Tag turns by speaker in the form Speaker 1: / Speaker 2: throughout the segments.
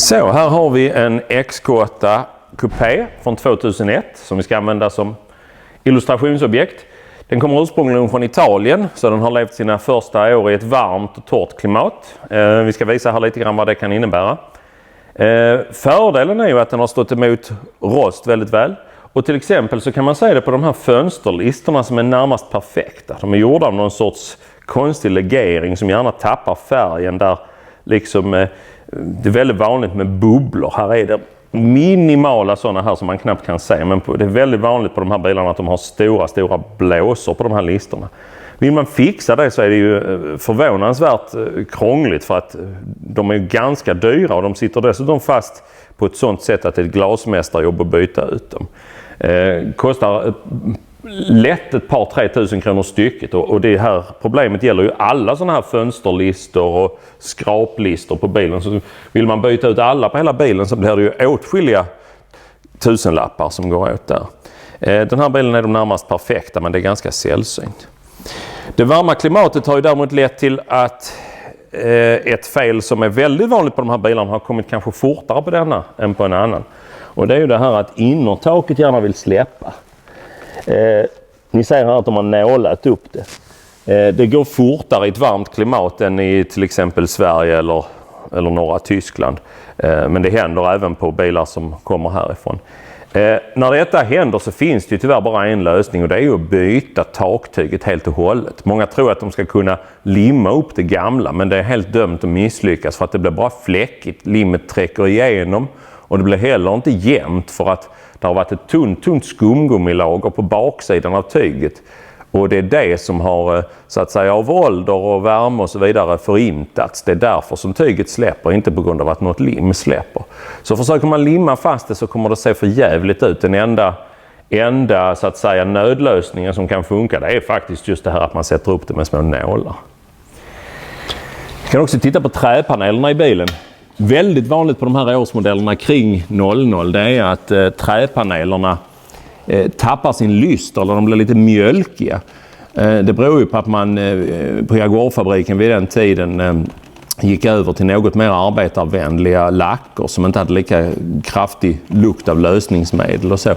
Speaker 1: Så här har vi en X8 Coupé från 2001 som vi ska använda som illustrationsobjekt. Den kommer ursprungligen från Italien, så den har levt sina första år i ett varmt och torrt klimat. Vi ska visa här lite grann vad det kan innebära. Fördelen är ju att den har stått emot rost väldigt väl. Och till exempel så kan man säga det på de här fönsterlisterna som är närmast perfekta. De är gjorda av någon sorts konstig legering som gärna tappar färgen där liksom det är väldigt vanligt med bubblor. Här är det minimala sådana här som man knappt kan se, men det är väldigt vanligt på de här bilarna att de har stora blåsor på de här listorna. Vill man fixa det så är det ju förvånansvärt krångligt för att de är ganska dyra och de sitter dessutom fast på ett sådant sätt att det är ett glasmästarjobb att byta ut dem. Kostar lätt ett par 3000 kronor stycket och det här problemet gäller ju alla sådana här fönsterlistor och skraplistor på bilen. Så vill man byta ut alla på hela bilen så blir det ju åtskilliga tusenlappar som går åt där. Den här bilen är de närmast perfekta, men det är ganska sällsynt. Det varma klimatet har ju däremot lett till att ett fel som är väldigt vanligt på de här bilarna har kommit kanske fortare på denna än på en annan. Och det är ju det här att innertaket gärna vill släppa. Ni ser här att de har nålat upp det. Det går fortare i ett varmt klimat än i till exempel Sverige eller norra Tyskland. Men det händer även på bilar som kommer härifrån. När detta händer så finns det ju tyvärr bara en lösning, och det är ju att byta taktyget helt och hållet. Många tror att de ska kunna limma upp det gamla, men det är helt dömt att misslyckas för att det blir bara fläckigt. Limmet träcker igenom och det blir heller inte jämnt för att det har varit ett tunt skumgummilager på baksidan av tyget. Och det är det som har så att säga av ålder och värme och så vidare förintats. Det är därför som tyget släpper, inte på grund av att något lim släpper. Så försöker man limma fast det så kommer det se för jävligt ut. Den enda så att säga nödlösningen som kan funka, det är faktiskt just det här att man sätter upp det med små nålar. Vi kan också titta på träpanelerna i bilen. Väldigt vanligt på de här årsmodellerna kring 00, det är att träpanelerna tappar sin lyster eller de blir lite mjölkiga. Det beror ju på att man på Jaguar-fabriken vid den tiden gick över till något mer arbetarvänliga lacker som inte hade lika kraftig lukt av lösningsmedel och så.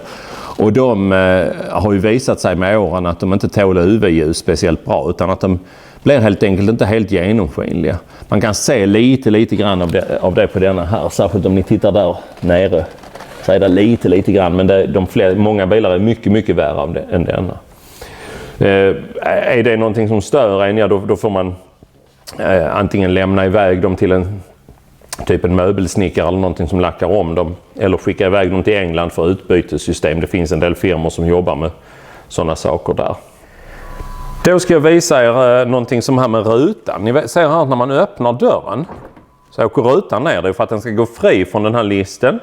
Speaker 1: Och de har ju visat sig med åren att de inte tål UV-ljus speciellt bra, utan att de blir helt enkelt inte helt genomskinliga. Man kan se lite grann av det på denna här, särskilt om ni tittar där nere. Så är det lite grann, men många bilar är mycket värre än denna. Är det någonting som stör en, ja, då får man antingen lämna iväg dem till en möbelsnickare eller någonting som lackar om dem, eller skicka iväg dem till England för utbytessystem. Det finns en del firmor som jobbar med sådana saker där. Då ska jag visa er någonting som här med rutan. Ni ser här att när man öppnar dörren så åker rutan ner. Det är för att den ska gå fri från den här listen.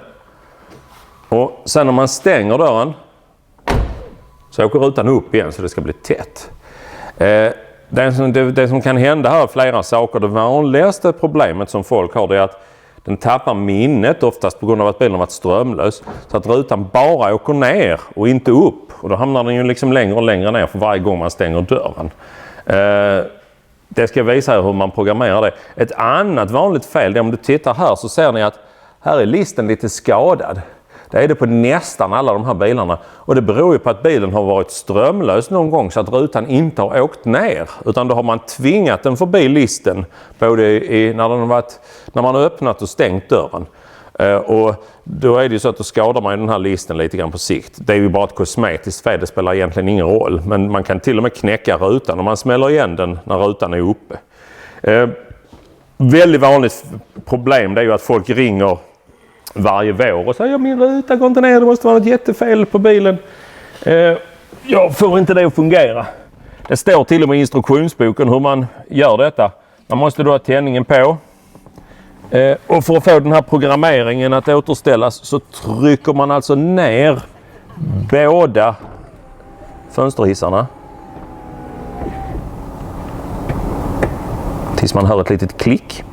Speaker 1: Och sen när man stänger dörren så åker rutan upp igen så det ska bli tätt. Det som kan hända här är flera saker. Det vanligaste problemet som folk har är att den tappar minnet, oftast på grund av att bilen har varit strömlös. Så att rutan bara åker ner och inte upp. Och då hamnar den ju liksom längre och längre ner för varje gång man stänger dörren. Det ska jag visa er hur man programmerar det. Ett annat vanligt fel är om du tittar här så ser ni att här är listen lite skadad. Det är det på nästan alla de här bilarna. Och det beror ju på att bilen har varit strömlös någon gång så att rutan inte har åkt ner. Utan då har man tvingat den förbi listen både när man har öppnat och stängt dörren. Och då är det ju så att då skadar man den här listen lite grann på sikt. Det är ju bara ett kosmetiskt fel, det spelar egentligen ingen roll. Men man kan till och med knäcka rutan om man smäller igen den när rutan är uppe. Väldigt vanligt problem det är ju att folk ringer varje vår och säger min ruta går inte ner, det måste vara ett jättefel på bilen. Jag får inte det att fungera. Det står till och med i instruktionsboken hur man gör detta. Man måste då ha tändningen på. Och för att få den här programmeringen att återställas så trycker man alltså ner båda fönsterhissarna. Tills man hör ett litet klick.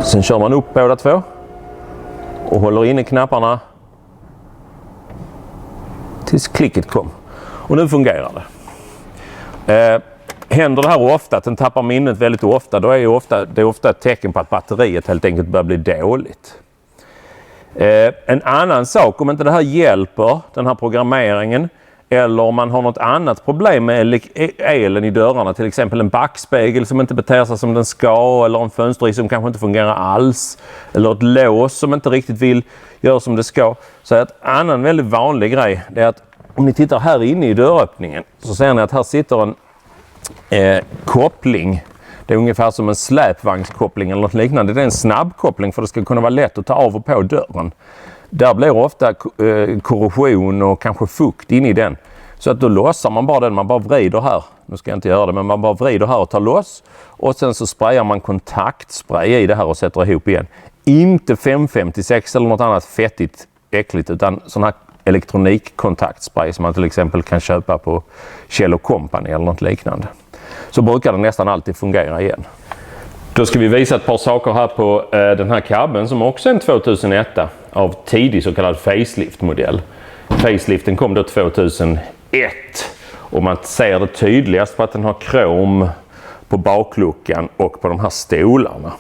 Speaker 1: Sen kör man upp båda två och håller inne knapparna tills klicket kom. Och nu fungerar det. händer det här ofta, att den tappar minnet väldigt ofta, då är det ofta ett tecken på att batteriet helt enkelt börjar bli dåligt. En annan sak, om inte det här hjälper, den här programmeringen, eller om man har något annat problem med elen i dörrarna, till exempel en backspegel som inte beter sig som den ska, eller en fönsterris som kanske inte fungerar alls, eller ett lås som inte riktigt vill göra som det ska. Så att en annan väldigt vanlig grej är att om ni tittar här inne i dörröppningen så ser ni att här sitter en koppling. Det är ungefär som en släpvagnskoppling eller något liknande. Det är en snabbkoppling för det ska kunna vara lätt att ta av och på dörren. Där blir ofta korrosion och kanske fukt in i den. Så att då lossar man bara den, man bara vrider här. Nu ska jag inte göra det, men man bara vrider här och tar loss. Och sen så sprayar man kontaktspray i det här och sätter ihop igen. Inte 556 eller något annat fettigt, äckligt, utan sån här elektronikkontaktspray som man till exempel kan köpa på Kjell & Company eller något liknande. Så brukar det nästan alltid fungera igen. Då ska vi visa ett par saker här på den här kabeln som också är en 2001 av tidig så kallad facelift-modell. Faceliften kom då 2001 och man ser det tydligast på att den har krom på bakluckan och på de här stolarna.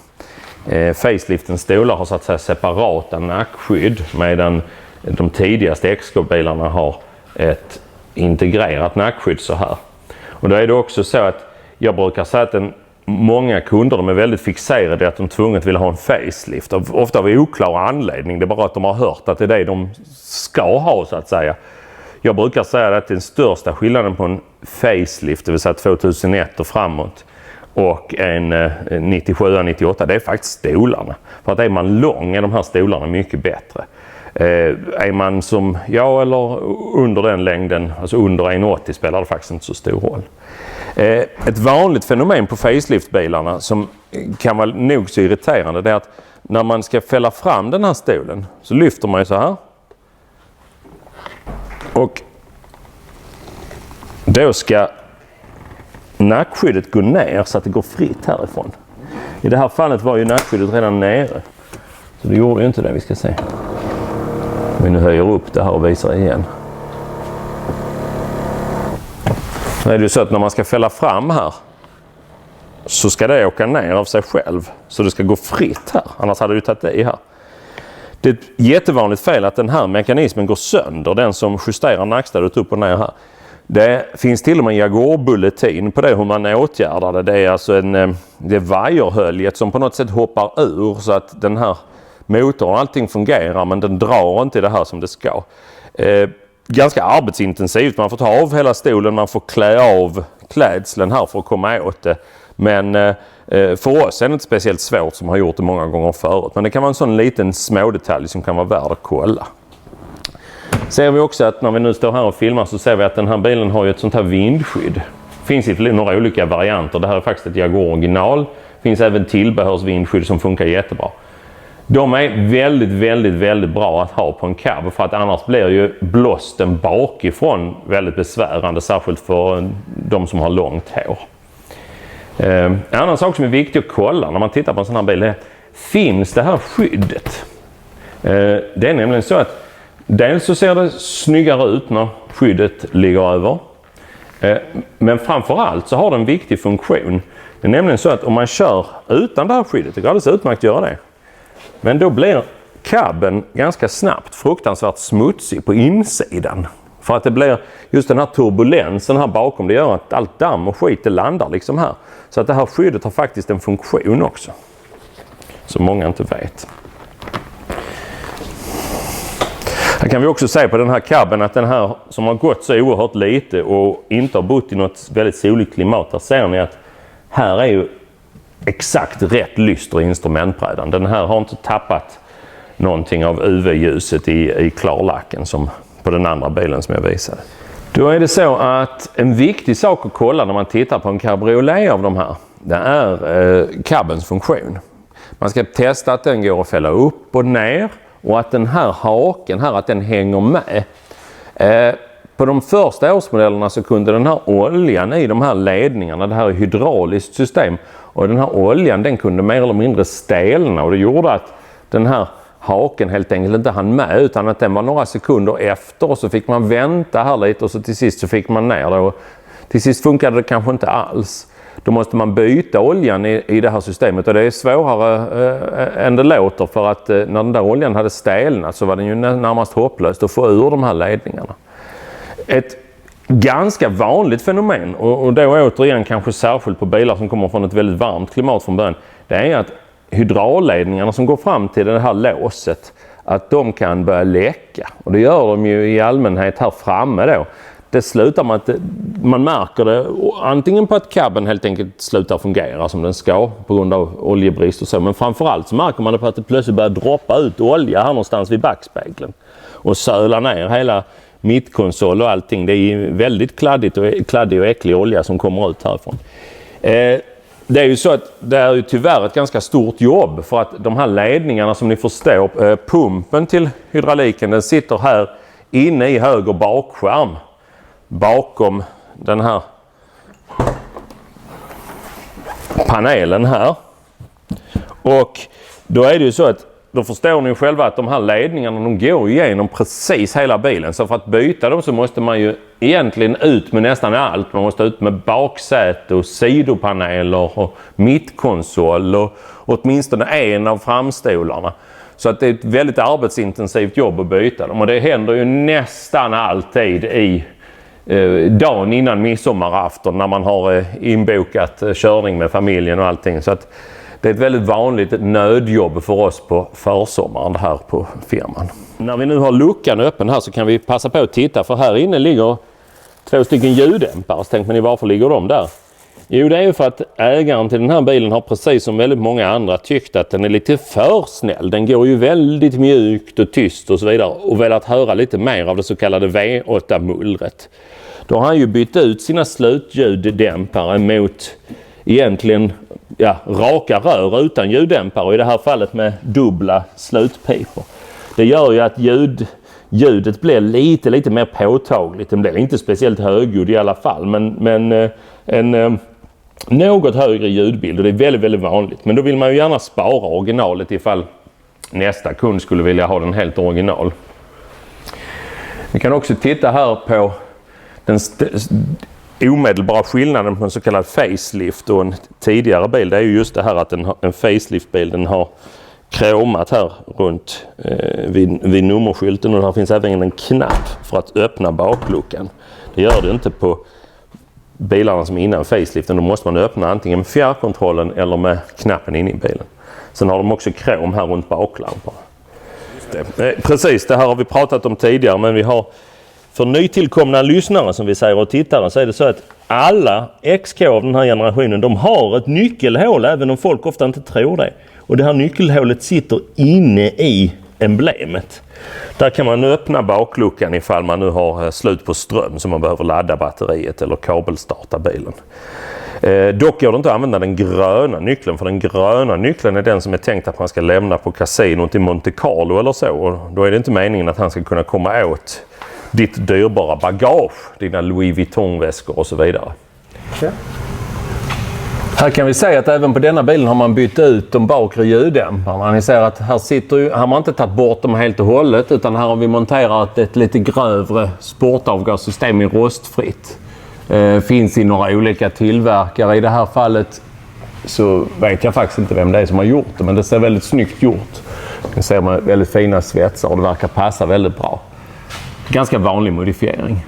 Speaker 1: Faceliftens stolar har så att säga separata nackskydd medan de tidigaste XK-bilarna har ett integrerat nackskydd så här. Och då är det också så att jag brukar säga att många kunder de är väldigt fixerade att de tvunget vill ha en facelift. Ofta av oklar anledning. Det är bara att de har hört att det är det de ska ha så att säga. Jag brukar säga att den största skillnaden på en facelift, det vill säga 2001 och framåt, och en 97-98, det är faktiskt stolarna. För att är man lång är de här stolarna mycket bättre. Är man som jag eller under den längden, alltså under 1,80, spelar det faktiskt inte så stor roll. Ett vanligt fenomen på faceliftbilarna som kan vara nog så irriterande, det är att när man ska fälla fram den här stolen så lyfter man ju så här. Och då ska nackskyddet gå ner så att det går fritt härifrån. I det här fallet var ju nackskyddet redan nere. Så det gjorde ju inte det, vi ska se. Om vi nu höjer upp det här och visar igen. Nu är det ju så att när man ska fälla fram här så ska det åka ner av sig själv. Så det ska gå fritt här, annars hade du tagit det i här. Det är ett jättevanligt fel att den här mekanismen går sönder, den som justerar nackstödet upp och ner här. Det finns till och med en Jaguar-bulletin på det hur man åtgärdar det. Det är alltså det är vajerhöljet som på något sätt hoppar ur så att den här motorn och allting fungerar, men den drar inte det här som det ska. Ganska arbetsintensivt. Man får ta av hela stolen, man får klä av klädseln här för att komma åt det. Men för oss är det inte speciellt svårt som har gjort det många gånger förut. Men det kan vara en sån liten smådetalj som kan vara värd att kolla. Ser vi också att när vi nu står här och filmar så ser vi att den här bilen har ju ett sånt här vindskydd. Det finns i några olika varianter. Det här är faktiskt ett Jaguar original. Det finns även tillbehörsvindskydd som funkar jättebra. De är väldigt bra att ha på en cab, för att annars blir ju blåsten bakifrån väldigt besvärande, särskilt för de som har långt hår. En annan sak som är viktig att kolla när man tittar på en sån här bil är, finns det här skyddet? Det är nämligen så att dels så ser det snyggare ut när skyddet ligger över. Men framförallt så har det en viktig funktion. Det är nämligen så att om man kör utan det här skyddet, det går alldeles utmärkt att göra det. Men då blir cabben ganska snabbt fruktansvärt smutsig på insidan. För att det blir just den här turbulensen här bakom, det gör att allt damm och skit det landar liksom här. Så att det här skyddet har faktiskt en funktion också. Som många inte vet. Här kan vi också se på den här cabben att den här som har gått så oerhört lite och inte har bott i något väldigt soligt klimat. Här ser ni att här är ju exakt rätt lyster i instrumentbrädan. Den här har inte tappat någonting av UV-ljuset i klarlacken som på den andra bilen som jag visade. Då är det så att en viktig sak att kolla när man tittar på en cabriolet av de här, det är cabbens funktion. Man ska testa att den går att fälla upp och ner och att den här haken här, att den hänger med. På de första årsmodellerna så kunde den här oljan i de här ledningarna, det här är ett hydrauliskt system, och den här oljan den kunde mer eller mindre stelna, och det gjorde att den här haken helt enkelt inte hann med, utan att den var några sekunder efter, och så fick man vänta här lite och så till sist så fick man ner det. Och till sist funkade det kanske inte alls. Då måste man byta oljan i det här systemet och det är svårare än det låter för att när den där oljan hade stelnat så var den ju närmast hopplöst att få ur de här ledningarna. Ett ganska vanligt fenomen och då återigen kanske särskilt på bilar som kommer från ett väldigt varmt klimat från början, det är att hydraulledningarna som går fram till det här låset, att de kan börja läcka. Och det gör de ju i allmänhet här framme då. Det slutar med att man märker det antingen på att cabben helt enkelt slutar fungera som den ska på grund av oljebrist och så. Men framförallt så märker man det på att det plötsligt börjar droppa ut olja här någonstans vid backspegeln. Och söla ner hela mittkonsol och allting. Det är väldigt kladdig och äcklig olja som kommer ut härifrån. Det är ju så att det är ju tyvärr ett ganska stort jobb för att de här ledningarna som ni förstår, pumpen till hydrauliken, den sitter här inne i höger bakskärm bakom den här panelen här. Och då är det ju så att då förstår ni själva att de här ledningarna de går igenom precis hela bilen. Så för att byta dem så måste man ju egentligen ut med nästan allt. Man måste ut med baksäte och sidopaneler och mittkonsol och åtminstone en av framstolarna. Så att det är ett väldigt arbetsintensivt jobb att byta dem. Och det händer ju nästan alltid i dagen innan midsommarafton när man har inbokat körning med familjen och allting. Så att det är ett väldigt vanligt nödjobb för oss på försommaren här på firman. När vi nu har luckan öppen här så kan vi passa på att titta, för här inne ligger 2 stycken ljuddämpare. Så tänker ni, varför ligger de där? Jo, det är ju för att ägaren till den här bilen har precis som väldigt många andra tyckt att den är lite för snäll. Den går ju väldigt mjukt och tyst och så vidare och velat höra lite mer av det så kallade V8-mullret. Då har han ju bytt ut sina slutljuddämpare mot egentligen raka rör utan ljuddämpare och i det här fallet med dubbla slutpipor. Det gör ju att ljudet blir lite mer påtagligt. Den blir inte speciellt högljudd i alla fall, men en något högre ljudbild och det är väldigt, väldigt vanligt. Men då vill man ju gärna spara originalet ifall nästa kund skulle vilja ha den helt original. Vi kan också titta här på den omedelbara skillnaden på en så kallad facelift och en tidigare bil. Det är ju just det här att en facelift-bil den har kromat här runt vid nummerskylten och där finns även en knapp för att öppna bakluckan. Det gör det inte på bilarna som är innan faceliften. Då måste man öppna antingen med fjärrkontrollen eller med knappen in i bilen. Sen har de också krom här runt baklamporna. Precis, det här har vi pratat om tidigare, men vi har för nytillkomna lyssnare som vi säger och tittare så är det så att alla XK av den här generationen de har ett nyckelhål även om folk ofta inte tror det. Och det här nyckelhålet sitter inne i emblemet. Där kan man öppna bakluckan ifall man nu har slut på ström så man behöver ladda batteriet eller kabelstarta bilen. Dock går det inte att använda den gröna nyckeln, för den gröna nyckeln är den som är tänkt att man ska lämna på kasinot i Monte Carlo eller så. Och då är det inte meningen att han ska kunna komma åt ditt dyrbara bagage, dina Louis Vuitton-väskor och så vidare. Okay. Här kan vi se att även på denna bilen har man bytt ut de bakre ljuddämparna. Ni ser att här har man inte tagit bort dem helt och hållet utan här har vi monterat ett lite grövre sportavgassystem i rostfritt. Finns i några olika tillverkare. I det här fallet så vet jag faktiskt inte vem det är som har gjort det, men det ser väldigt snyggt gjort. Det ser med väldigt fina svetsar och det verkar passa väldigt bra. Ganska vanlig modifiering.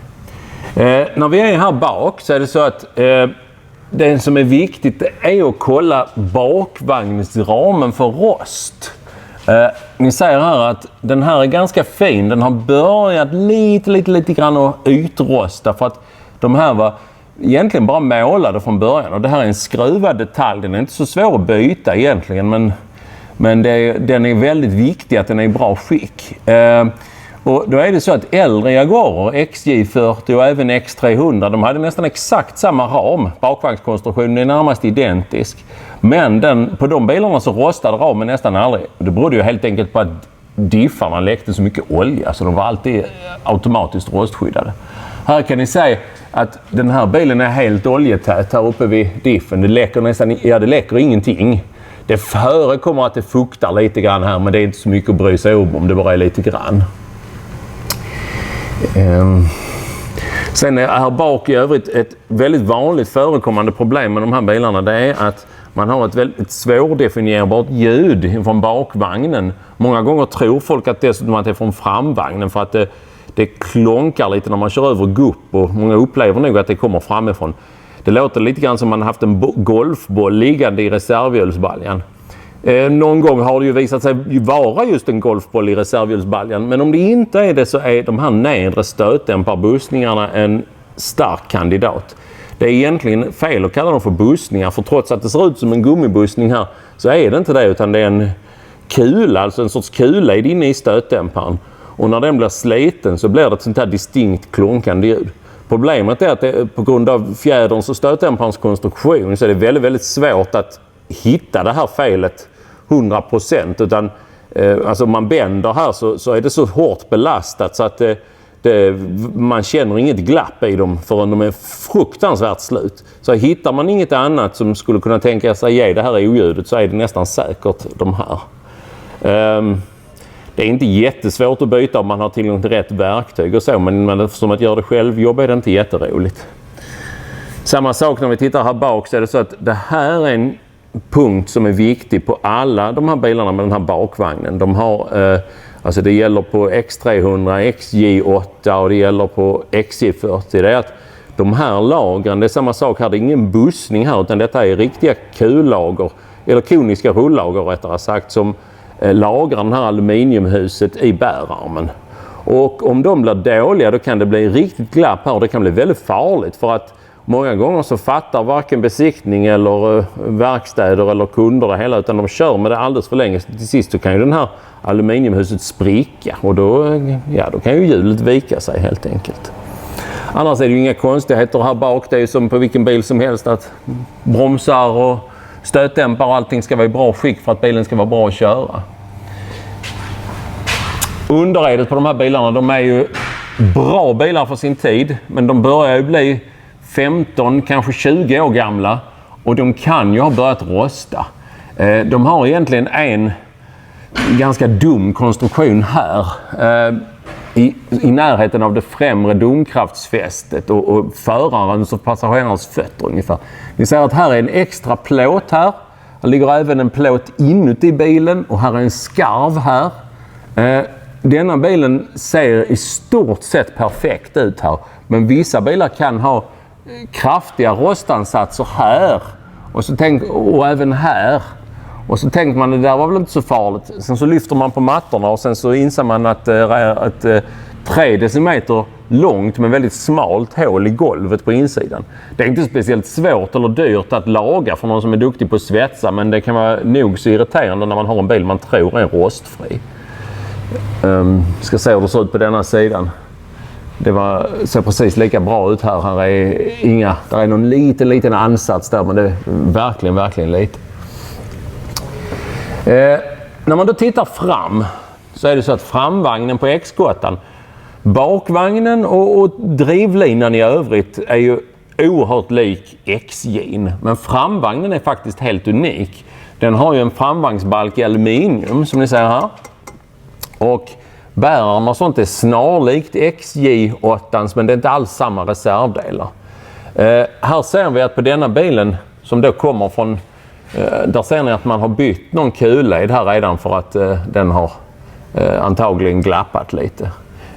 Speaker 1: När vi är här bak så är det så att det som är viktigt är att kolla bakvagnsramen för rost. Ni ser här att den här är ganska fin. Den har börjat lite grann att ytrosta för att de här var egentligen bara målade från början. Och det här är en skruvad detalj. Den är inte så svår att byta egentligen, men den är väldigt viktig att den är i bra skick. Och då är det så att äldre Jaguarer, XJ40 och även X300, de hade nästan exakt samma ram. Bakvagnskonstruktionen är närmast identisk. Men på de bilarna så rostade ramen nästan aldrig. Det berodde ju helt enkelt på att diffarna läckte så mycket olja så de var alltid automatiskt rostskyddade. Här kan ni se att den här bilen är helt oljetät här uppe vid diffen. Det läcker ingenting. Det förekommer att det fuktar lite grann här, men det är inte så mycket att bry sig om det bara är lite grann. Sen är här bak i övrigt ett väldigt vanligt förekommande problem med de här bilarna. Det är att man har ett väldigt svårdefinierbart ljud från bakvagnen. Många gånger tror folk att dessutom att det är från framvagnen för att det klonkar lite när man kör över gupp, och många upplever nog att det kommer framifrån. Det låter lite grann som man haft en golfboll liggande i reservhjulsbaljan. Någon gång har det ju visat sig vara just en golfboll i reservhjulsbaljan, men om det inte är det så är de här nedre stötdämparbussningarna en stark kandidat. Det är egentligen fel att kalla dem för bussningar, för trots att det ser ut som en gummibussning här så är det inte det, utan det är en kula, alltså en sorts kulled inne i stötdämparen. Och när den blir sliten så blir det ett sånt här distinkt klonkande ljud. Problemet är att det, på grund av fjäderns och stötdämparens konstruktion så är det väldigt, väldigt svårt att hitta det här felet 100%. Utan alltså om man bänder här så är det så hårt belastat så att man känner inget glapp i dem förrän de är fruktansvärt slut. Så hittar man inget annat som skulle kunna tänka sig ge det här oljudet så är det nästan säkert de här. Det är inte jättesvårt att byta om man har tillgång till rätt verktyg och så, men som att göra det själv jobb är det inte jätteroligt. Samma sak när vi tittar här bak, så är det så att det här är en punkt som är viktig på alla de här bilarna med den här bakvagnen. De har, alltså det gäller på X300, XJ8 och det gäller på XJ40. Det är att de här lagren, det är samma sak här, det är ingen bussning här utan detta är riktiga kullager, eller koniska rullager rättare sagt, som lagrar den här aluminiumhuset i bärarmen. Och om de blir dåliga då kan det bli riktigt glapp här och det kan bli väldigt farligt, för att många gånger så fattar varken besiktning eller verkstäder eller kunder det hela, utan de kör med det alldeles för länge. Till sist så kan ju den här aluminiumhuset spricka och då kan ju hjulet vika sig helt enkelt. Annars är det ju inga konstigheter här bak. Det är ju som på vilken bil som helst att bromsar och stötdämpare och allting ska vara i bra skick för att bilen ska vara bra att köra. Underredet på de här bilarna, de är ju bra bilar för sin tid, men de börjar ju bli 15, kanske 20 år gamla och de kan ju ha börjat rosta. De har egentligen en ganska dum konstruktion här i närheten av det främre domkraftsfästet och förarens och passagerarens fötter ungefär. Ni ser att här är en extra plåt här. Det ligger även en plåt inuti bilen och här är en skarv här. Denna bilen ser i stort sett perfekt ut här, men vissa bilar kan ha kraftiga rostansatser här och även här. Och så tänker man, det där var väl inte så farligt. Sen så lyfter man på mattorna och sen så inser man att det är ett 3 decimeter långt men väldigt smalt hål i golvet på insidan. Det är inte speciellt svårt eller dyrt att laga för någon som är duktig på att svetsa, men det kan vara nog så irriterande när man har en bil man tror är rostfri. Ska se hur det ser ut på denna sidan. Det ser precis lika bra ut här. Här är där är någon liten ansats där, men det är verkligen, verkligen lite. När man då tittar fram så är det så att framvagnen på X8, bakvagnen och drivlinan i övrigt är ju oerhört lik XJ. Men framvagnen är faktiskt helt unik. Den har ju en framvagnsbalk i aluminium som ni ser här. Och bärarna och sånt är snarlikt XJ8, men det är inte alls samma reservdelar. Här ser vi att på denna bilen som då kommer från, där ser ni att man har bytt någon kulled här redan för att den har antagligen glappat lite.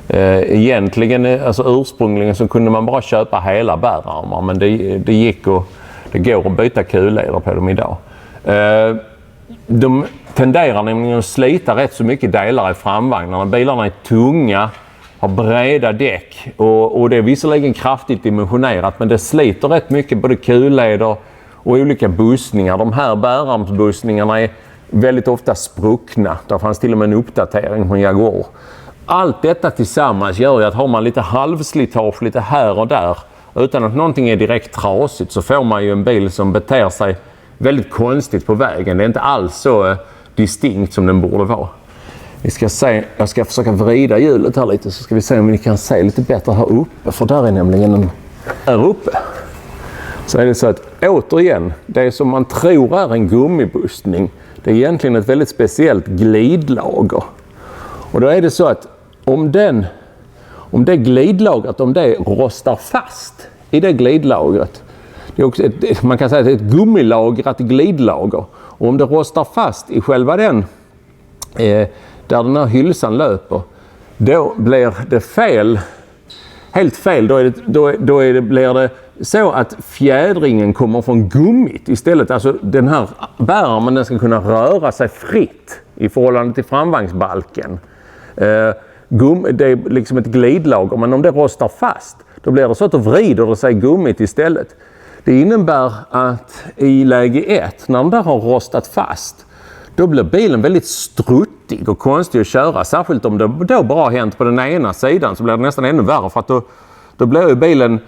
Speaker 1: Egentligen, alltså ursprungligen så kunde man bara köpa hela bärarmar, men det går att byta kulleder på dem idag. De tenderar nämligen att slita rätt så mycket delar i framvagnarna. Bilarna är tunga, har breda däck och det är visserligen kraftigt dimensionerat, men det sliter rätt mycket både kulleder och olika bussningar. De här bärarmsbussningarna är väldigt ofta spruckna. Där fanns till och med en uppdatering på en Jaguar. Allt detta tillsammans gör ju att har man lite halvslitage lite här och där utan att någonting är direkt trasigt, så får man ju en bil som beter sig väldigt konstigt på vägen. Det är inte alls så distinkt som den borde vara. Vi ska se, jag ska försöka vrida hjulet här lite så ska vi se om vi kan se lite bättre här uppe. För där är nämligen en... Här uppe så är det så att återigen, det som man tror är en gummibussning, det är egentligen ett väldigt speciellt glidlager. Och då är det så att om
Speaker 2: om det glidlagret, om det rostar fast i det glidlagret. Det är också man kan säga att det är ett gummilagrat glidlager. Och om det rostar fast i själva den, där den här hylsan löper, då blir det fel. Helt fel. Blir det så att fjädringen kommer från gummit istället. Alltså den här bärarmen, den ska kunna röra sig fritt i förhållande till framvagnsbalken. Det är liksom ett glidlager, men om det rostar fast, då blir det så att det vrider det sig gummit istället. Det innebär att i läge 1, när den där har rostat fast, då blir bilen väldigt struttig och konstig att köra. Särskilt om det då bara har hänt på den ena sidan, så blir det nästan ännu värre, för att då blir ju bilen,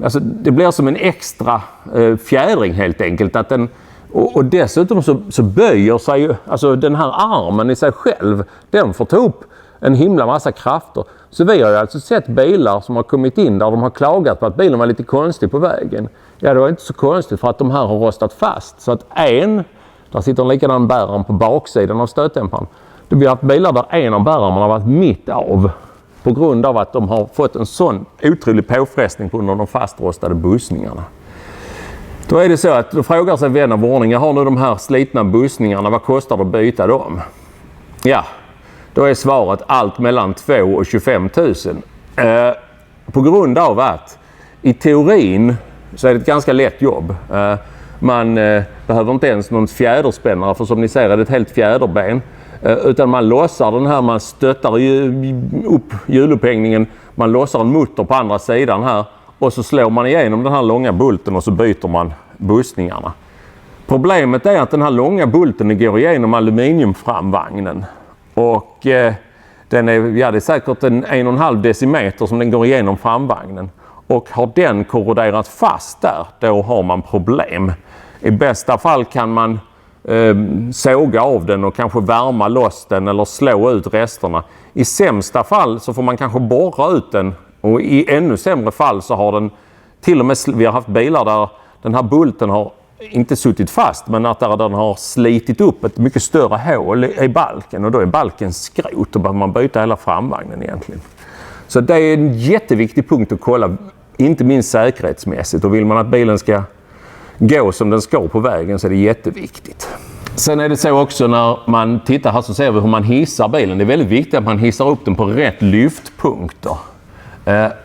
Speaker 2: alltså det blir som en extra fjädring helt enkelt. Att den, och dessutom så böjer sig ju, alltså den här armen i sig själv, den får ta upp en himla massa krafter. Så vi har ju alltså sett bilar som har kommit in där de har klagat på att bilen var lite konstig på vägen. Ja, det var inte så konstigt, för att de här har rostat fast. Så att där sitter en likadan bärare på baksidan av stötdämparen. Vi har haft bilar där en av bärarna har varit mitt av, på grund av att de har fått en sån otrolig påfrestning på grund av de fastrostade bussningarna. Då är det så att då frågar sig vän av ordning, jag har nu de här slitna bussningarna, vad kostar det att byta dem? Ja, då är svaret allt mellan 2 och 25 000. På grund av att i teorin så är det ett ganska lätt jobb. Man behöver inte ens någon fjäderspännare, för som ni ser är det ett helt fjäderben. Utan man lossar den här, man stöttar upp hjulupphängningen, man lossar en mutter på andra sidan här och så slår man igenom den här långa bulten och så byter man bussningarna. Problemet är att den här långa bulten går igenom aluminiumframvagnen och den är, det är säkert 1,5 decimeter som den går igenom framvagnen. Och har den korroderat fast där, då har man problem. I bästa fall kan man såga av den och kanske värma loss den eller slå ut resterna. I sämsta fall så får man kanske borra ut den, och i ännu sämre fall så har den till och med, vi har haft bilar där den här bulten har inte suttit fast, men att där den har slitit upp ett mycket större hål i balken, och då är balken skrot och då behöver man byta hela framvagnen egentligen. Så det är en jätteviktig punkt att kolla, inte minst säkerhetsmässigt, och vill man att bilen ska gå som den ska på vägen så är det jätteviktigt. Sen är det så också när man tittar här så ser vi hur man hissar bilen. Det är väldigt viktigt att man hissar upp den på rätt lyftpunkter.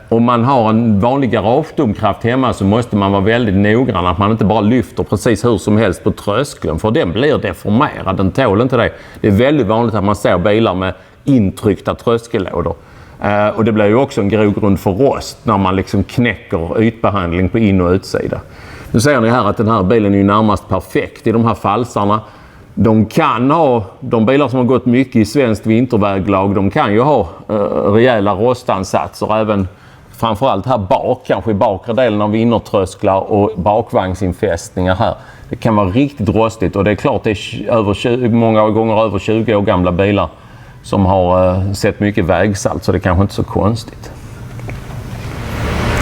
Speaker 2: Om man har en vanlig garagedomkraft hemma så måste man vara väldigt noggrann att man inte bara lyfter precis hur som helst på tröskeln, för den blir deformerad, den tål inte det. Det är väldigt vanligt att man ser bilar med intryckta tröskellådor. Och det blir ju också en grogrund för rost när man liksom knäcker ytbehandling på in- och utsida. Nu ser ni här att den här bilen är ju närmast perfekt i de här falsarna. De bilar som har gått mycket i svenskt vinterväglag, de kan ju ha rejäla rostansatser även framförallt här bak, kanske i bakre delen av innertrösklar och bakvagnsinfästningar här. Det kan vara riktigt rostigt, och det är klart det är många gånger över 20 år gamla bilar som har sett mycket vägsalt, så det kanske inte är så konstigt.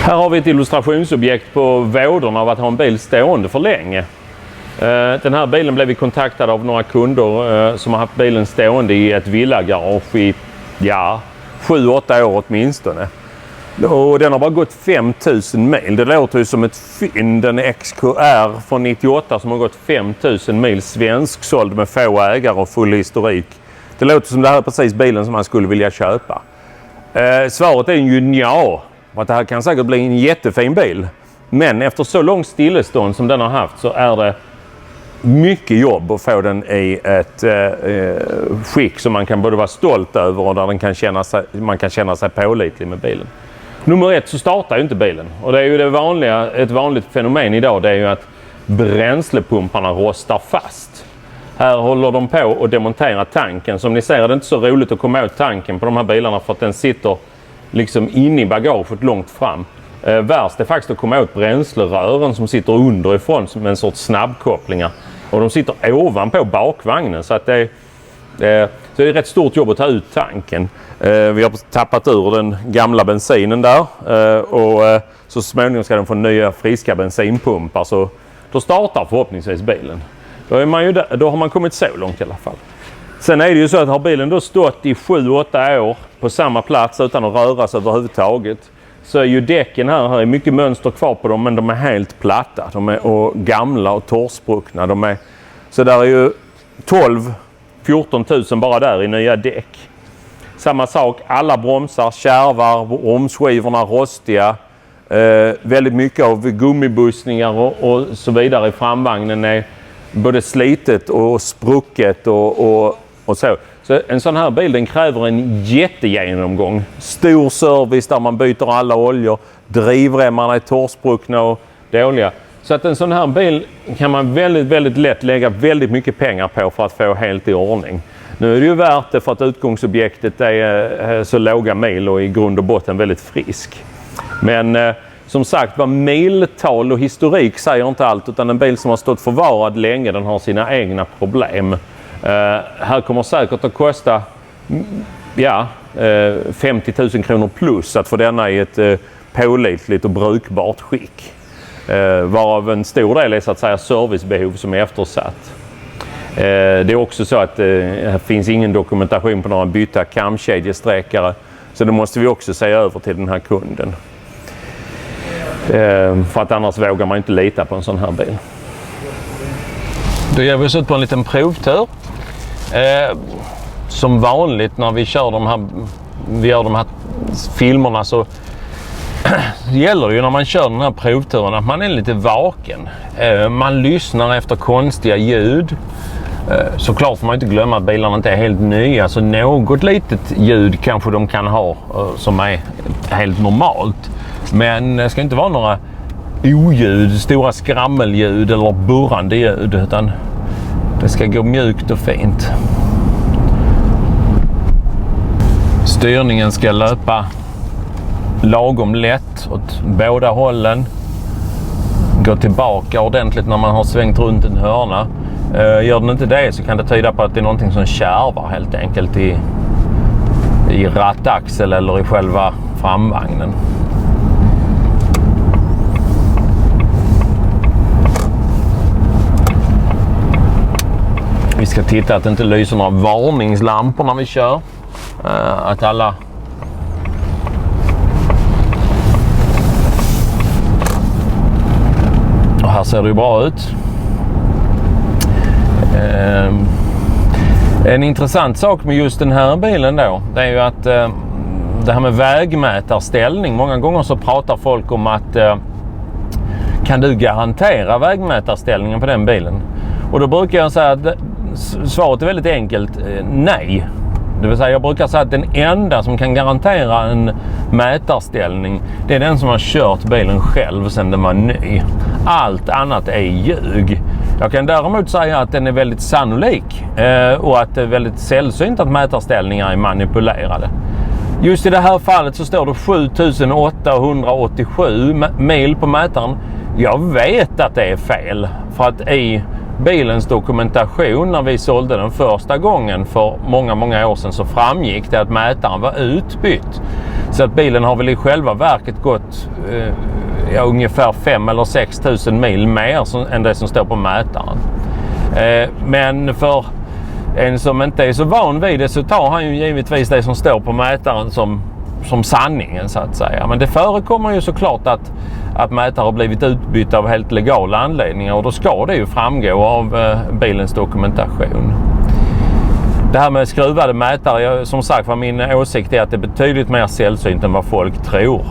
Speaker 2: Här har vi ett illustrationsobjekt på vådorna av att ha en bil stående för länge. Den här bilen blev vi kontaktade av några kunder som har haft bilen stående i ett villagarage i 7-8 år åtminstone. Och den har bara gått 5000 mil. Det låter ju som ett fynd, en XKR från 98 som har gått 5000 mil, svensksåld med få ägare och full historik. Det låter som det här är precis bilen som man skulle vilja köpa. Svaret är ju ja. Att det här kan säkert bli en jättefin bil. Men efter så långt stillestånd som den har haft så är det mycket jobb att få den i ett skick som man kan både vara stolt över och där man kan känna sig pålitlig med bilen. Nummer 1 så startar ju inte bilen. Och det är ju ett vanligt fenomen idag, det är ju att bränslepumparna rostar fast. Här håller de på att demontera tanken. Som ni ser är det inte så roligt att komma åt tanken på de här bilarna, för att den sitter liksom inne i bagaget långt fram. Värst är faktiskt att komma åt bränslerören som sitter underifrån med en sorts snabbkopplingar. Och de sitter ovanpå bakvagnen, så att det är rätt stort jobb att ta ut tanken. Vi har tappat ur den gamla bensinen där och så småningom ska den få nya friska bensinpumpar, så då startar förhoppningsvis bilen. Då har man kommit så långt i alla fall.
Speaker 1: Sen är det ju så att har bilen då stått i 7-8 år på samma plats utan att röras överhuvudtaget, så är ju däcken här är mycket mönster kvar på dem, men de är helt platta. De är och gamla och torrspruckna. Så där är ju 12-14 000 bara där i nya däck. Samma sak, alla bromsar, kärvar, bromsskivorna rostiga. Väldigt mycket av gummibussningar och så vidare i framvagnen är både slitet och sprucket och så. Så en sån här bil, den kräver en jättegenomgång. Stor service där man byter alla oljor. Drivremmarna är torrspruckna och dåliga. Så att en sån här bil kan man väldigt lätt lägga väldigt mycket pengar på för att få helt i ordning. Nu är det ju värt det för att utgångsobjektet är så låga mil och i grund och botten väldigt frisk. Men som sagt, vad miltal och historik säger inte allt, utan en bil som har stått förvarad länge, den har sina egna problem. Här kommer säkert att kosta 50 000 kronor plus att få denna i ett pålitligt och brukbart skick. Varav en stor del är så att säga servicebehov som är eftersatt. Det är också så att det finns ingen dokumentation på några bytta kamkedjesträckare, så det måste vi också säga över till den här kunden. För att annars vågar man inte lita på en sån här bil. Då ger vi oss ut på en liten provtur. Som vanligt när vi kör vi gör de här filmerna, så gäller det ju när man kör den här provturen att man är lite vaken. Man lyssnar efter konstiga ljud. Såklart får man inte glömma att bilarna inte är helt nya, så något litet ljud kanske de kan ha som är helt normalt. Men det ska inte vara några oljud, stora skrammelljud eller burrande ljud, utan det ska gå mjukt och fint. Styrningen ska löpa lagom lätt åt båda hållen. Gå tillbaka ordentligt när man har svängt runt en hörna. Gör den inte det så kan det tyda på att det är någonting som kärvar helt enkelt i rattaxel eller i själva framvagnen. Vi ska titta att det inte lyser några varningslampor när vi kör. Att alla och här ser det ju bra ut. En intressant sak med just den här bilen då, det är ju att det här med vägmätarställning, många gånger så pratar folk om att kan du garantera vägmätarställningen på den bilen? Och då brukar jag säga att svaret är väldigt enkelt, nej. Det vill säga jag brukar säga att den enda som kan garantera en mätarställning, det är den som har kört bilen själv sedan den var ny. Allt annat är ljug. Jag kan däremot säga att den är väldigt sannolik och att det är väldigt sällsynt att mätarställningar är manipulerade. Just i det här fallet så står det 7887 mil på mätaren. Jag vet att det är fel, för att i bilens dokumentation när vi sålde den första gången för många år sedan så framgick det att mätaren var utbytt. Så att bilen har väl i själva verket gått ungefär 5 eller 6 000 mil mer än det som står på mätaren. Men för en som inte är så van vid det så tar han ju givetvis det som står på mätaren som sanningen så att säga. Men det förekommer ju såklart att mätare har blivit utbytta av helt legala anledningar, och då ska det ju framgå av bilens dokumentation. Det här med skruvade mätare, som sagt var min åsikt är att det är betydligt mer sällsynt än vad folk tror.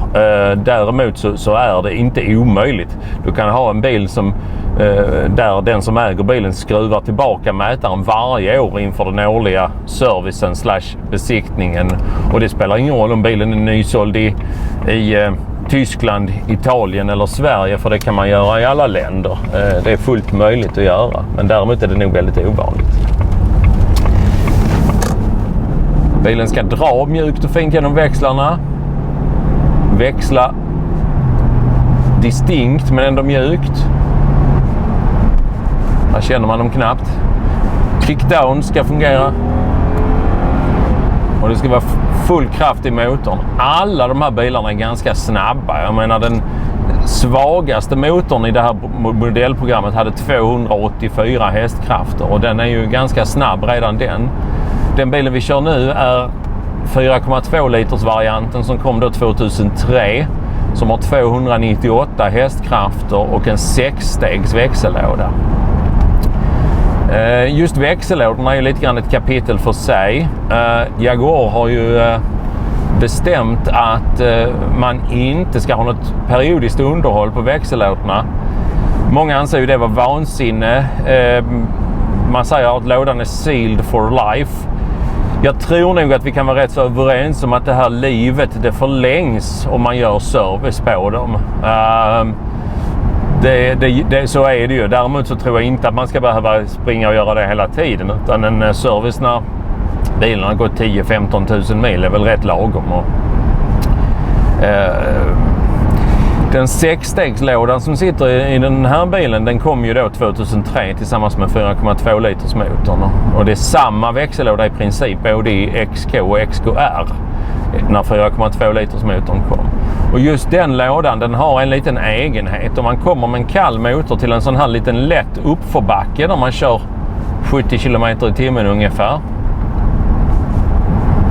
Speaker 1: Däremot så är det inte omöjligt. Du kan ha en bil som där den som äger bilen skruvar tillbaka mätaren varje år inför den årliga servicen / besiktningen. Och det spelar ingen roll om bilen är nysåld i Tyskland, Italien eller Sverige, för det kan man göra i alla länder. Det är fullt möjligt att göra, men däremot är det nog väldigt ovanligt. Bilen ska dra mjukt och fint genom växlarna. Växla distinkt men ändå mjukt. Här känner man dem knappt. Kickdown ska fungera. Och det ska vara full kraft i motorn. Alla de här bilarna är ganska snabba. Jag menar
Speaker 2: svagaste motorn i det här modellprogrammet hade 284 hästkrafter och den är ju ganska snabb redan den. Den bilen vi kör nu är 4,2 liters varianten som kom då 2003 som har 298 hästkrafter och en 6-stegs växellåda. Just växellådorna är ju lite grann ett kapitel för sig. Jaguar har ju bestämt att man inte ska ha något periodiskt underhåll på växellådorna. Många anser ju det var vansinne. Man säger att lådan är sealed for life. Jag tror nog att vi kan vara rätt så överens om att det här livet det förlängs om man gör service på dem. Så är det ju. Däremot så tror jag inte att man ska behöva springa och göra det hela tiden. Utan en service när bilen har gått 10-15 000 mil är väl rätt lagom. Den 6-stegslådan som sitter i den här bilen den kom ju då 2003 tillsammans med 4,2 liters motorn. Och det är samma växellåda i princip både i XK och XKR när 4,2 liters motorn kom. Och just den lådan den har en liten egenhet. Om man kommer med en kall motor till en sån här liten lätt uppförbacke där man kör 70 km i timmen ungefär,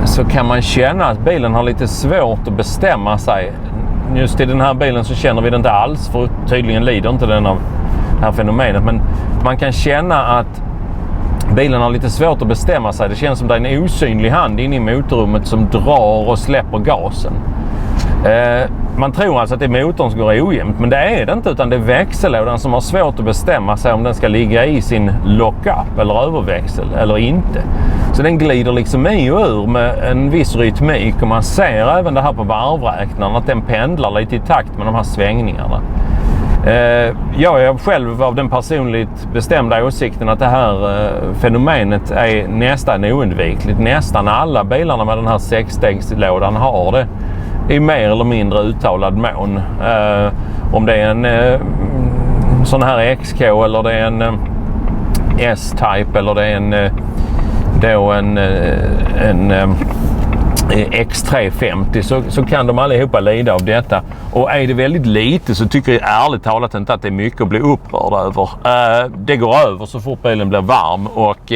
Speaker 2: så kan man känna att bilen har lite svårt att bestämma sig. Just i den här bilen så känner vi det inte alls, för tydligen lider inte den av det här fenomenet. Men man kan känna att bilen har lite svårt att bestämma sig. Det känns som det är en osynlig hand inne i motorrummet som drar och släpper gasen. Man tror alltså att det är motorn som går ojämnt, men det är det inte, utan det är växellådan som har svårt att bestämma sig om den ska ligga i sin lock-up eller överväxel eller inte. Så den glider liksom i och ur med en viss rytmik och man ser även det här på varvräknaren att den pendlar lite i takt med de här svängningarna. Jag är själv av den personligt bestämda åsikten att det här fenomenet är nästan oundvikligt. Nästan alla bilarna med den här 6-stegslådan har det i mer eller mindre uttalad mån. Om det är en sån här XK eller det är en S-Type eller det är en X350 så kan de allihopa lida av detta. Och är det väldigt lite så tycker jag ärligt talat inte att det är mycket att bli upprörd över. Det går över så fort bilen blir varm och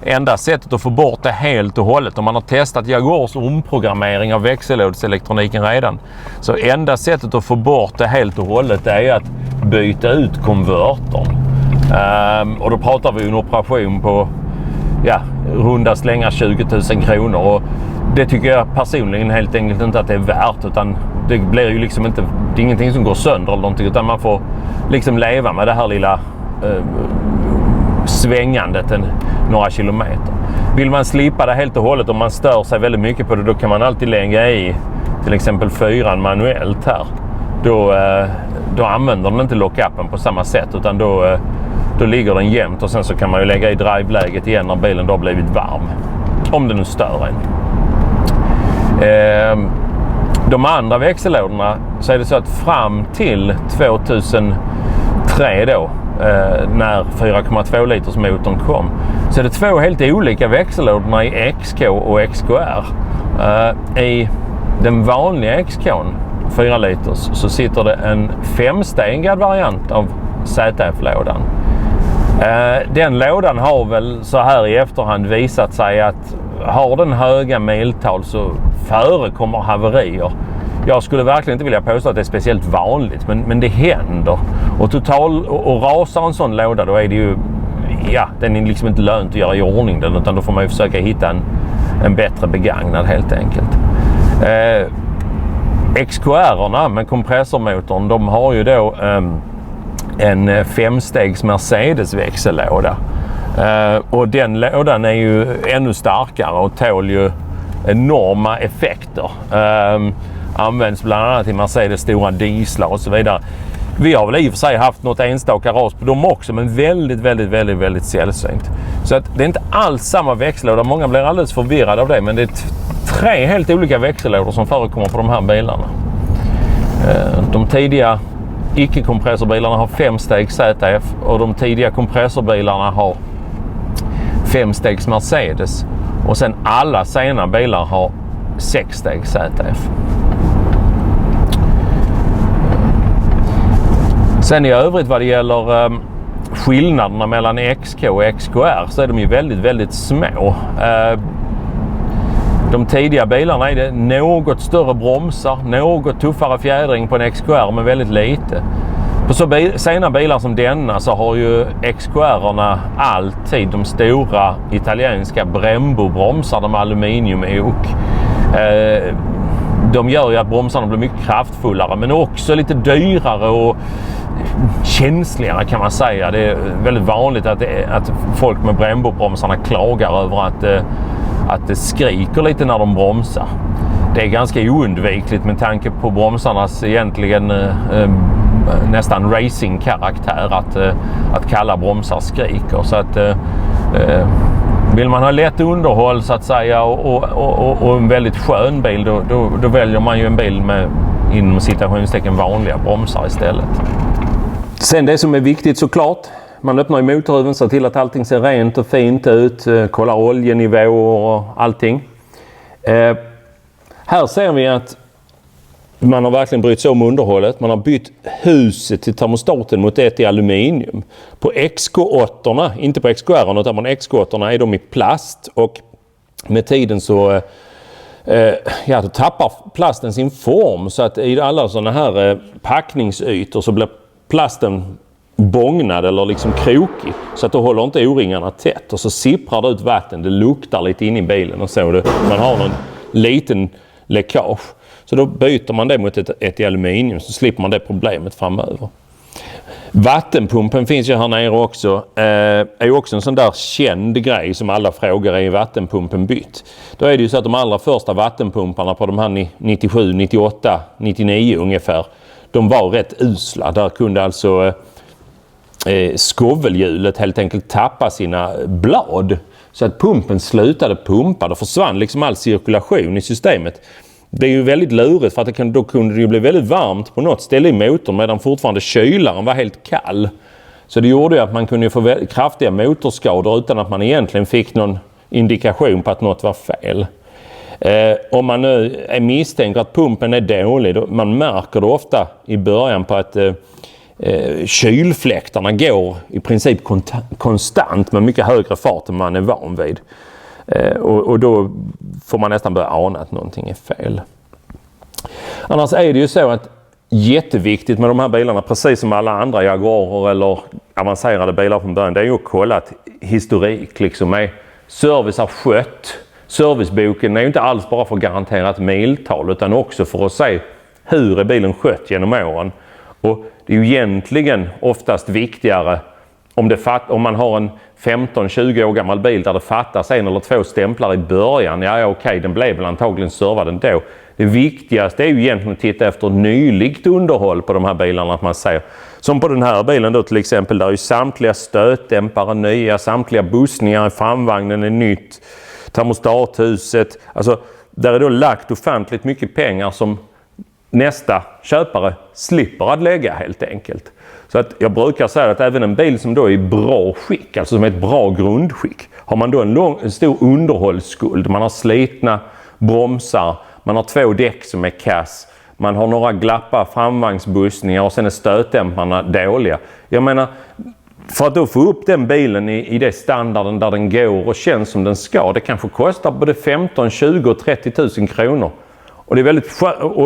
Speaker 2: enda sättet att få bort det helt och hållet, om man har testat Jaguars omprogrammering av växellådselektroniken redan, så enda sättet att få bort det helt och hållet är att byta ut konvertern. Och då pratar vi en operation på runda slängar 20 000 kronor och det tycker jag personligen helt enkelt inte att det är värt, utan det blir ju liksom inte, det är ingenting som går sönder eller någonting, utan man får liksom leva med det här lilla svängandet några kilometer. Vill man slippa det helt och hållet, om man stör sig väldigt mycket på det, då kan man alltid lägga i till exempel 4 manuellt här. Då använder den inte lock-upen på samma sätt, utan då ligger den jämnt och sen så kan man ju lägga i drive-läget igen när bilen då har blivit varm. Om den nu stör en. De andra växellådorna så är det så att fram till 2003 då, när 4,2 liters motorn kom, så är det 2 helt olika växellådorna i XK och XKR. I den vanliga XK:n 4 liters så sitter det en 5-stegad variant av ZF-lådan. Den lådan har väl så här i efterhand visat sig att har den höga miltal så förekommer haverier. Jag skulle verkligen inte vilja påstå att det är speciellt vanligt, men det händer. Och rasar en sån låda, då är det ju, den är liksom inte lönt att göra i ordning den, utan då får man ju försöka hitta en bättre begagnad helt enkelt. XKR-erna med kompressormotorn, de har ju då en 5-stegs Mercedes växellåda. Och den lådan är ju ännu starkare och tål ju enorma effekter. Används bland annat i Mercedes stora dieslar och så vidare. Vi har väl i och för sig haft något enstaka ras på dem också, men väldigt sällsynt. Så att det är inte alls samma växellåda. Många blir alldeles förvirrade av det, men det är 3 helt olika växellådor som förekommer på de här bilarna. De tidiga icke-kompressorbilarna har 5-stegs ZF och de tidiga kompressorbilarna har 5-stegs Mercedes. Och sen alla sena bilar har 6-stegs ZF.
Speaker 1: Sen i övrigt vad det gäller skillnaderna mellan XK och XKR så är de ju väldigt, väldigt små. De tidiga bilarna är det något större bromsar, något tuffare fjädring på en XKR men väldigt lite. På så sena bilar som denna så har ju XKR-erna alltid de stora italienska Brembo-bromsar med aluminiumok. De gör ju att bromsarna blir mycket kraftfullare men också lite dyrare och känsligare kan man säga. Det är väldigt vanligt att folk med Brembo-bromsarna klagar över att det skriker lite när de bromsar. Det är ganska oundvikligt med tanke på bromsarnas egentligen nästan racing-karaktär att kalla bromsar skriker. Så att vill man ha lätt underhåll så att säga och en väldigt skön bil då väljer man ju en bil med inom citationstecken vanliga bromsar istället. Sen det som är viktigt såklart, man öppnar ju motorhuven, ser till att allting ser rent och fint ut, kollar oljenivåer och allting. Här ser vi att man har verkligen brytt sig om underhållet. Man har bytt huset till termostaten mot ett i aluminium. På XK8, inte på XKR utan på XK8 är de i plast och med tiden så då tappar plasten sin form så att i alla sådana här packningsytor så blir plasten bångnad eller liksom krokig så att då håller inte o-ringarna tätt och så sipprar det ut vatten, det luktar lite in i bilen och så man har någon liten läckage. Så då byter man det mot ett i aluminium så slipper man det problemet framöver. Vattenpumpen finns ju här nere också. Är ju också en sån där känd grej som alla frågar är vattenpumpen bytt. Då är det ju så att de allra första vattenpumparna på de här 97, 98, 99 ungefär, de var rätt usla. Där kunde alltså skovelhjulet helt enkelt tappa sina blad så att pumpen slutade pumpa. Då försvann liksom all cirkulation i systemet. Det är ju väldigt lurigt för att då kunde det ju bli väldigt varmt på något ställe i motorn medan fortfarande kylaren var helt kall. Så det gjorde ju att man kunde få kraftiga motorskador utan att man egentligen fick någon indikation på att något var fel. Om man nu misstänker att pumpen är dålig, man märker det ofta i början på att kylfläktarna går i princip konstant med mycket högre fart än man är van vid. Och då får man nästan börja ana att någonting är fel. Annars är det ju så att jätteviktigt med de här bilarna, precis som alla andra Jaguarer eller avancerade bilar från början, det är ju att kolla att historik liksom är service skött. Serviceboken är ju inte alls bara för att garantera ett miltal utan också för att se hur är bilen skött genom åren. Och det är ju egentligen oftast viktigare om man har en 15-20 år gammal bil där det fattas en eller två stämplar i början. Okej, den blev väl antagligen servad ändå. Det viktigaste är ju egentligen att titta efter nyligt underhåll på de här bilarna. Att man ser, som på den här bilen då till exempel, där är ju samtliga stötdämpare nya, samtliga bussningar i framvagnen är nytt, termostathuset. Alltså, där är då lagt ofantligt mycket pengar som nästa köpare slipper att lägga helt enkelt. Så att jag brukar säga att även en bil som då är i bra skick, alltså som är ett bra grundskick, har man då en stor underhållsskuld. Man har slitna bromsar, man har 2 däck som är kass, man har några glappa framvagnsbussningar och sen är stötdämparna dåliga. Jag menar, för att då få upp den bilen i det standarden där den går och känns som den ska, det kanske kostar både 15, 20 och 30 000 kronor. Och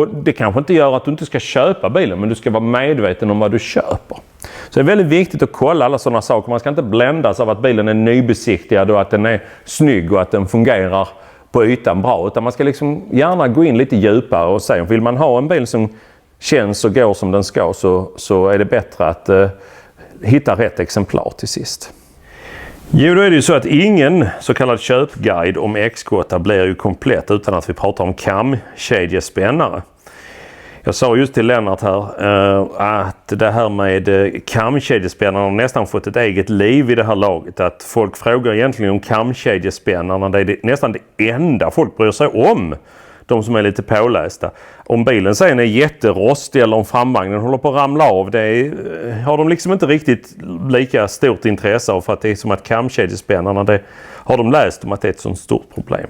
Speaker 1: det kanske inte gör att du inte ska köpa bilen, men du ska vara medveten om vad du köper. Så det är väldigt viktigt att kolla alla sådana saker. Man ska inte bländas av att bilen är nybesiktigad och att den är snygg och att den fungerar på ytan bra. Utan man ska liksom gärna gå in lite djupare och säga, vill man ha en bil som känns och går som den ska så är det bättre att hitta rätt exemplar till sist. Jo, då är det ju så att ingen så kallad köpguide om X8 blir ju komplett utan att vi pratar om kamkedjespännare. Jag sa just till Lennart här att det här med kamkedjespännarna har nästan fått ett eget liv i det här laget. Att folk frågar egentligen om kamkedjespännarna. Det är nästan det enda folk bryr sig om. De som är lite pålästa. Om bilen sen är jätterostig eller om framvagnen håller på att ramla av, har de liksom inte riktigt lika stort intresse av, för att det är som att kamkedjespännarna, det har de läst om att det är ett sånt stort problem.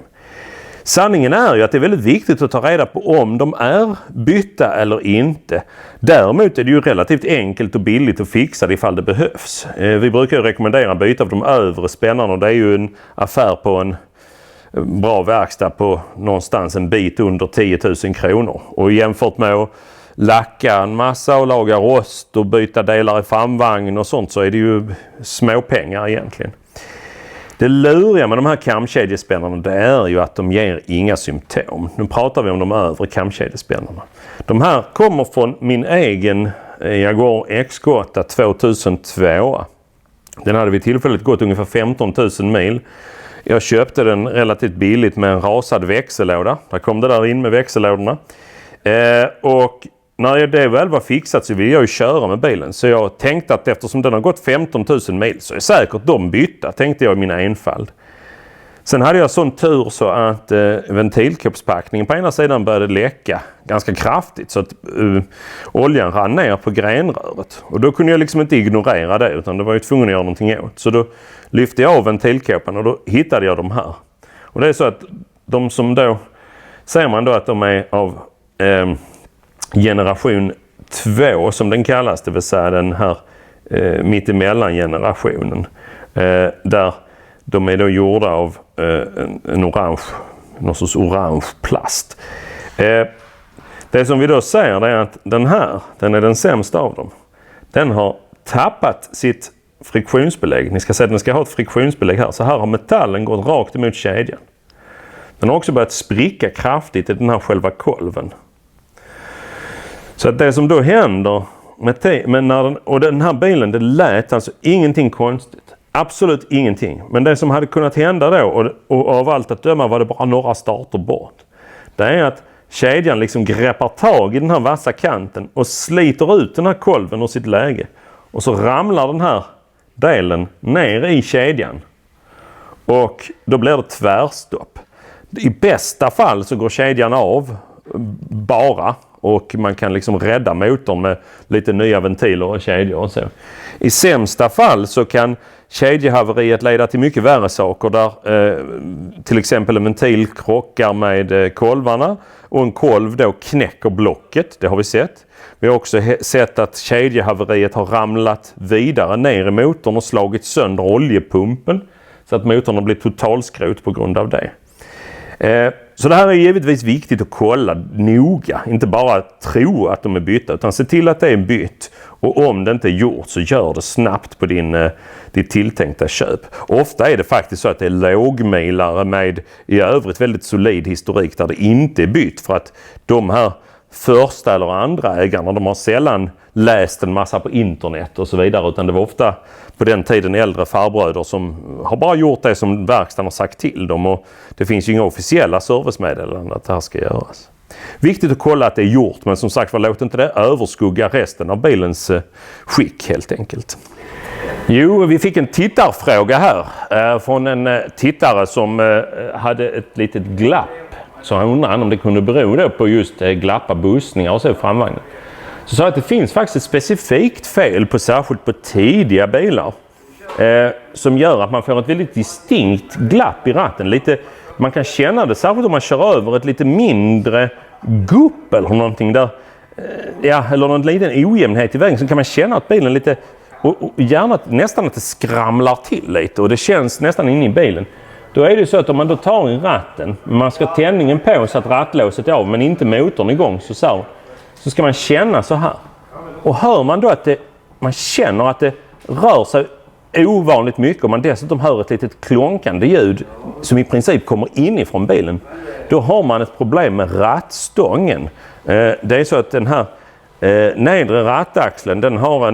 Speaker 1: Sanningen är ju att det är väldigt viktigt att ta reda på om de är bytta eller inte. Däremot är det ju relativt enkelt och billigt att fixa det ifall det behövs. Vi brukar ju rekommendera byte av de övre spännarna, och det är ju en affär på en bra verkstad på någonstans en bit under 10 000 kronor. Och jämfört med att lacka en massa och laga rost och byta delar i framvagn och sånt, så är det ju småpengar egentligen. Det luriga med de här kamkedjespännarna, det är ju att de ger inga symptom. Nu pratar vi om de övre kamkedjespännarna. De här kommer från min egen Jaguar XK8 2002. Den hade vid tillfället gått ungefär 15 000 mil. Jag köpte den relativt billigt med en rasad växellåda. Där kom det där in med växellådorna. Och när det väl var fixat så ville jag ju köra med bilen. Så jag tänkte att eftersom den har gått 15 000 mil så är säkert de bytta, tänkte jag i min enfald. Sen hade jag sån tur så att ventilkoppspackningen på ena sidan började läcka ganska kraftigt, så att oljan rann ner på grenröret. Och då kunde jag liksom inte ignorera det, utan det var ju tvungen att göra någonting åt. Så då lyfte jag av ventilkåpan och då hittade jag de här. Och det är så att de som då, ser man då att de är av generation 2 som den kallas, det vill säga den här mittemellan generationen. Där de är då gjorda av en orange, någon sorts orange plast. Det som vi då säger är att den är den sämsta av dem. Den har tappat sitt friktionsbelägg. Ni ska säga att den ska ha ett friktionsbelägg här. Så här har metallen gått rakt emot kedjan. Den har också börjat spricka kraftigt i den här själva kolven. Så att det som då händer och den här bilen, det lät alltså ingenting konstigt. Absolut ingenting. Men det som hade kunnat hända då, och av allt att döma var det bara några starter bort. Det är att kedjan liksom greppar tag i den här vassa kanten och sliter ut den här kolven ur sitt läge. Och så ramlar den här delen ner i kedjan. Och då blir det tvärstopp. I bästa fall så går kedjan av bara. Och man kan liksom rädda motorn med lite nya ventiler och kedjor och så. I sämsta fall så kan kedjehaveriet leda till mycket värre saker, där till exempel en ventil krockar med kolvarna och en kolv då knäcker blocket. Det har vi sett. Vi har också sett att kedjehaveriet har ramlat vidare ner i motorn och slagit sönder oljepumpen, så att motorn har blivit totalskrot på grund av det. Så det här är givetvis viktigt att kolla noga. Inte bara tro att de är bytta, utan se till att det är bytt. Och om det inte är gjort så gör det snabbt på ditt tilltänkta köp. Ofta är det faktiskt så att det är lågmilare med i övrigt väldigt solid historik där det inte är bytt. För att de här första eller andra ägarna, de har sällan läst en massa på internet och så vidare. Utan det var ofta på den tiden äldre farbröder som har bara gjort det som verkstaden har sagt till dem. Och det finns ju inga officiella servicemeddelanden att det här ska göras. Viktigt att kolla att det är gjort, men som sagt, låt inte det överskugga resten av bilens skick helt enkelt. Jo, vi fick en tittarfråga här från en tittare som hade ett litet glapp. Så han undrade om det kunde bero då på just glappa bussningar och så i framvagnen. Så sa att det finns faktiskt ett specifikt fel på särskilt på tidiga bilar som gör att man får ett väldigt distinkt glapp i ratten. Man kan känna det särskilt om man kör över ett lite mindre gupp eller någonting där, eller någon liten ojämnhet i vägen, så kan man känna att bilen lite, och gärna nästan att det skramlar till lite och det känns nästan inne i bilen. Då är det så att om man då tar i ratten, man ska tändningen på så att rattlåset är av men inte motorn igång, så ska man känna så här. Och hör man då att man känner att det rör sig ovanligt mycket och man dessutom hör ett litet klonkande ljud som i princip kommer inifrån bilen, då har man ett problem med rattstången. Det är så att den här nedre rattaxeln, den har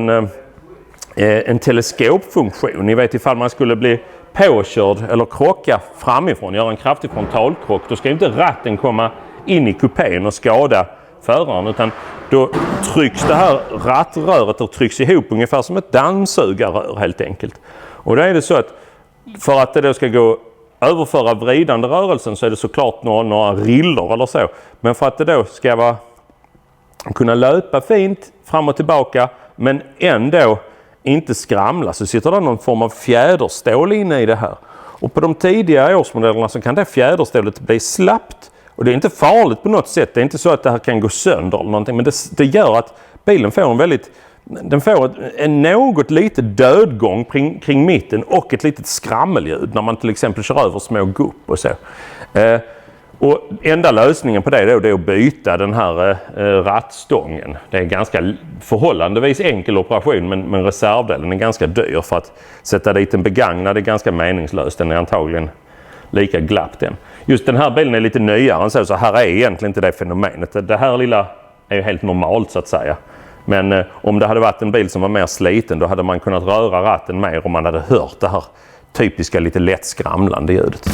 Speaker 1: en teleskopfunktion. Ni vet, ifall man skulle bli påkörd eller krocka framifrån, göra en kraftig frontalkrock, då ska inte ratten komma in i kupén och skada föraren, utan då trycks det här rattröret och trycks ihop ungefär som ett dammsugarrör helt enkelt. Och då är det så att för att det då ska gå överföra vridande rörelsen så är det såklart några rillor eller så. Men för att det då ska kunna löpa fint fram och tillbaka men ändå inte skramla, så sitter det någon form av fjäderstål inne i det här. Och på de tidiga årsmodellerna så kan det fjäderstålet bli slappt. Och det är inte farligt på något sätt. Det är inte så att det här kan gå sönder eller någonting. Men det gör att bilen får en något lite dödgång kring mitten och ett litet skrammelljud när man till exempel kör över små gupp och så. Och enda lösningen på det är att byta den här rattstången. Det är en ganska förhållandevis enkel operation, men reservdelen är ganska dyr. För att sätta dit en begagnad är ganska meningslöst. Den är antagligen lika glapp den. Just den här bilen är lite nyare än så här är egentligen inte det fenomenet. Det här lilla är ju helt normalt så att säga. Men om det hade varit en bil som var mer sliten, då hade man kunnat röra ratten mer om man hade hört det här typiska lite lätt skramlande ljudet.